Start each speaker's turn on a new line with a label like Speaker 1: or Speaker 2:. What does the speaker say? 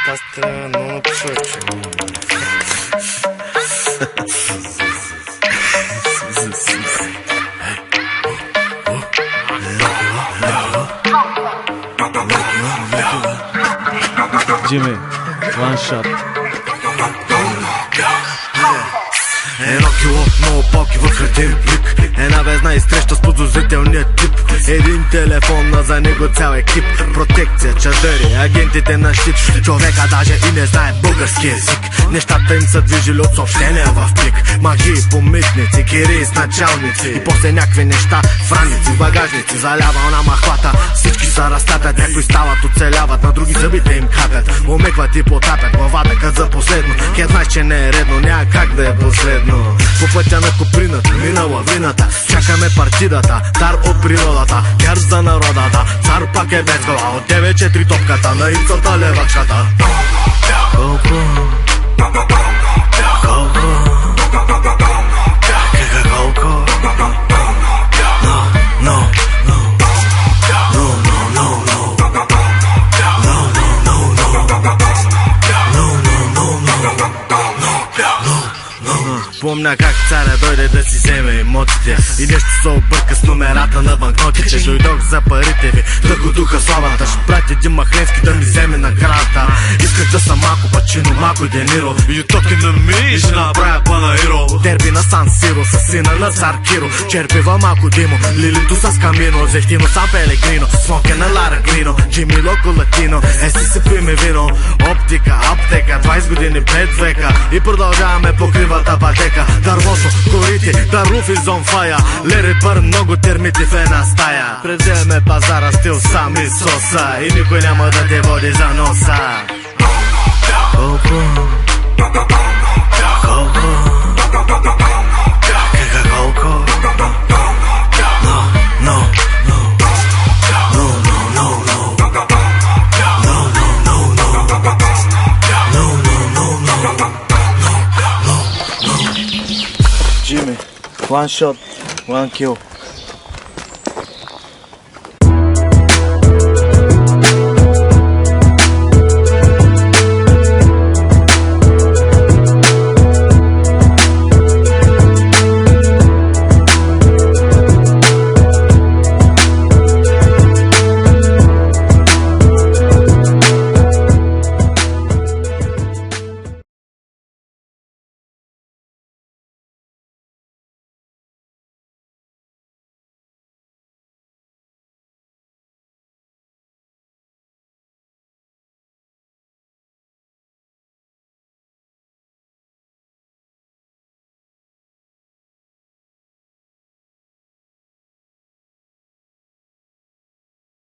Speaker 1: Та странно напшучу.
Speaker 2: Jimmy, one shot.
Speaker 3: Едно кило, много палки в хартиен плик. Една везна изсреща с подозрителния тип. Един телефон, а за него цял екип. Протекция, чадъри, агентите на щит. Човека даже и не знае български език. Нещата им са движили от съобщения в плик. Магии по митници, кири с началници. И после някакви неща, франици, багажници. Залява на махвата, всички са разтапят. Някои стават, оцеляват, на други зъбите им капят. Омекват и потапят главата кът за последно. Ке знаеш, че не е редно, няма как да е последно. По пътя на Коприната, мина лавината. Чакаме партидата, дар от природата. Герб за народата, цар пак е без глава. От 9-4 топката, на ицата левачката. Помня как царя дойде да си вземе имотите и нещо се обърка с номерата на банкнотите. Дойдох за парите ви, да го духа славата. Ще прати един Махленски да ми вземе наградата. Исках да съм малко Пачино, малко Дениро. You talking to me, ще направя Панаиро. Дерби на Сан Сиро, със сина на цар Киро. Черпива малко димо, Лилито с Камино. Зехтино Сан Пелегрино, смоке на Лара Глино. Джими Локо Латино, си се пиме вино. Оптика, аптека, 20 години пред века. И продължаваме по кривата пътека. Дървото, горите, the roof is on fire. Let it burn, много термити в една стая. Превземе пазара стил сами соса. И никой няма да те води за носа.
Speaker 2: Jimmy, one shot, one kill.